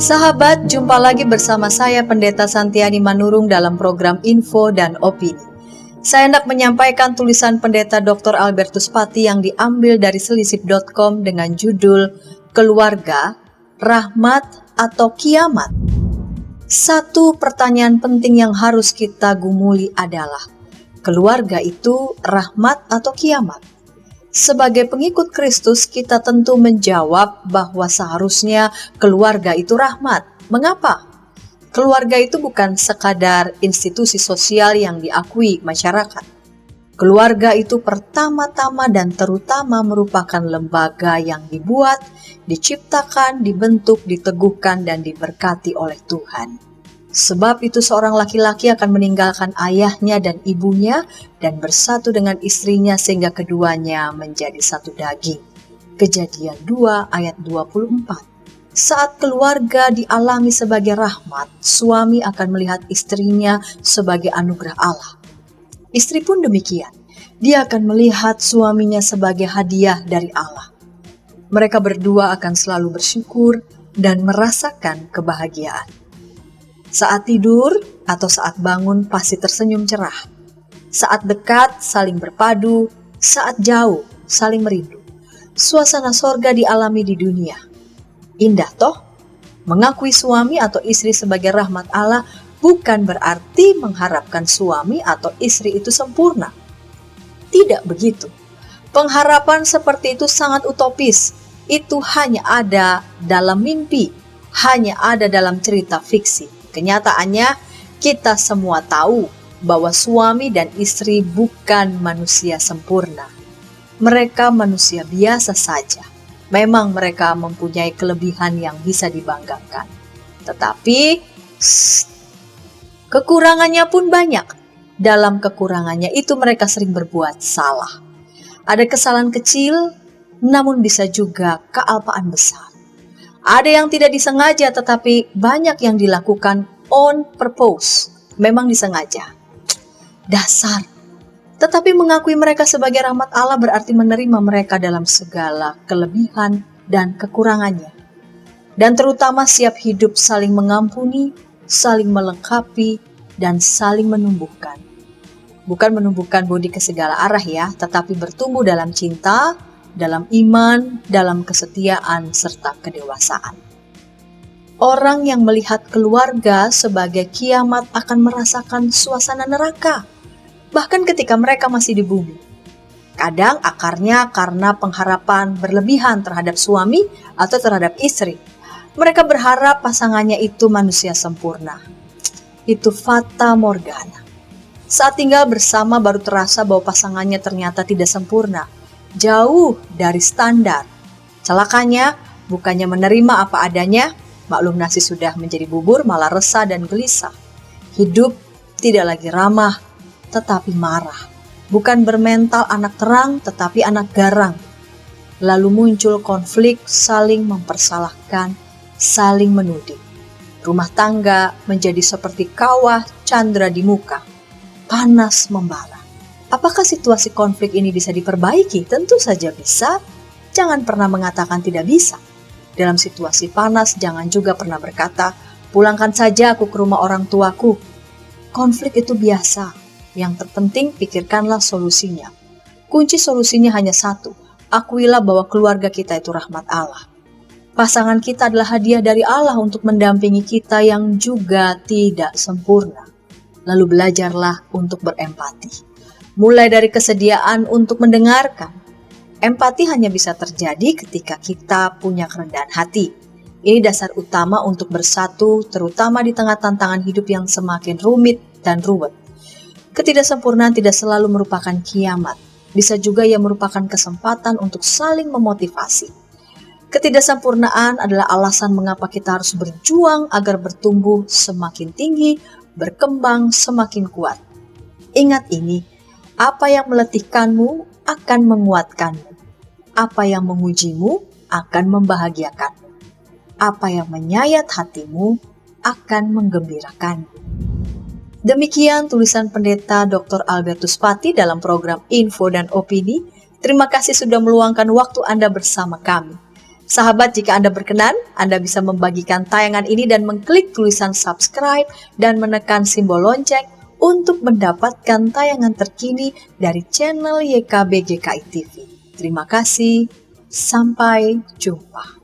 Sahabat, jumpa lagi bersama saya Pendeta Santiani Manurung dalam program Info dan Opini. Saya hendak menyampaikan tulisan Pendeta Dr. Albertus Pati yang diambil dari selisip.com dengan judul Keluarga, Rahmat atau Kiamat. Satu pertanyaan penting yang harus kita gumuli adalah, keluarga itu rahmat atau kiamat? Sebagai pengikut Kristus, kita tentu menjawab bahwa seharusnya keluarga itu rahmat. Mengapa? Keluarga itu bukan sekadar institusi sosial yang diakui masyarakat. Keluarga itu pertama-tama dan terutama merupakan lembaga yang dibuat, diciptakan, dibentuk, diteguhkan, dan diberkati oleh Tuhan. Sebab itu seorang laki-laki akan meninggalkan ayahnya dan ibunya dan bersatu dengan istrinya sehingga keduanya menjadi satu daging. Kejadian 2 ayat 24. Saat keluarga dialami sebagai rahmat, suami akan melihat istrinya sebagai anugerah Allah. Istri pun demikian. Dia akan melihat suaminya sebagai hadiah dari Allah. Mereka berdua akan selalu bersyukur dan merasakan kebahagiaan. Saat tidur atau saat bangun pasti tersenyum cerah. Saat dekat saling berpadu, saat jauh saling merindu. Suasana sorga dialami di dunia. Indah toh? Mengakui suami atau istri sebagai rahmat Allah bukan berarti mengharapkan suami atau istri itu sempurna. Tidak begitu. Pengharapan seperti itu sangat utopis. Itu hanya ada dalam mimpi, hanya ada dalam cerita fiksi. Kenyataannya, kita semua tahu bahwa suami dan istri bukan manusia sempurna. Mereka manusia biasa saja. Memang mereka mempunyai kelebihan yang bisa dibanggakan. Tetapi, kekurangannya pun banyak. Dalam kekurangannya itu mereka sering berbuat salah. Ada kesalahan kecil, namun bisa juga kealpaan besar. Ada yang tidak disengaja tetapi banyak yang dilakukan on purpose. Memang disengaja. Dasar. Tetapi mengakui mereka sebagai rahmat Allah berarti menerima mereka dalam segala kelebihan dan kekurangannya. Dan terutama siap hidup saling mengampuni, saling melengkapi, dan saling menumbuhkan. Bukan menumbuhkan bodi ke segala arah ya, tetapi bertumbuh dalam cinta, dalam iman, dalam kesetiaan, serta kedewasaan. Orang yang melihat keluarga sebagai kiamat akan merasakan suasana neraka, bahkan ketika mereka masih di bumi. Kadang akarnya karena pengharapan berlebihan terhadap suami atau terhadap istri. Mereka berharap pasangannya itu manusia sempurna. Itu fata morgana. Saat tinggal bersama baru terasa bahwa pasangannya ternyata tidak sempurna. Jauh dari standar. Celakanya, bukannya menerima apa adanya, maklum nasi sudah menjadi bubur, malah resah dan gelisah. Hidup tidak lagi ramah, tetapi marah. Bukan bermental anak terang, tetapi anak garang. Lalu muncul konflik, saling mempersalahkan, saling menuding. Rumah tangga menjadi seperti kawah candra di muka. Panas membara. Apakah situasi konflik ini bisa diperbaiki? Tentu saja bisa. Jangan pernah mengatakan tidak bisa. Dalam situasi panas, jangan juga pernah berkata, pulangkan saja aku ke rumah orang tuaku. Konflik itu biasa. Yang terpenting, pikirkanlah solusinya. Kunci solusinya hanya satu. Akuilah bahwa keluarga kita itu rahmat Allah. Pasangan kita adalah hadiah dari Allah untuk mendampingi kita yang juga tidak sempurna. Lalu belajarlah untuk berempati. Mulai dari kesediaan untuk mendengarkan. Empati hanya bisa terjadi ketika kita punya kerendahan hati. Ini dasar utama untuk bersatu, terutama di tengah tantangan hidup yang semakin rumit dan ruwet. Ketidaksempurnaan tidak selalu merupakan kiamat. Bisa juga ia merupakan kesempatan untuk saling memotivasi. Ketidaksempurnaan adalah alasan mengapa kita harus berjuang agar bertumbuh semakin tinggi, berkembang semakin kuat. Ingat ini. Apa yang meletihkanmu akan menguatkanmu. Apa yang mengujimu akan membahagiakanmu. Apa yang menyayat hatimu akan menggembirakanmu. Demikian tulisan Pendeta Dr. Albertus Pati dalam program Info dan Opini. Terima kasih sudah meluangkan waktu Anda bersama kami. Sahabat, jika Anda berkenan, Anda bisa membagikan tayangan ini dan mengklik tulisan subscribe dan menekan simbol lonceng untuk mendapatkan tayangan terkini dari channel YKB GKI TV. Terima kasih, sampai jumpa.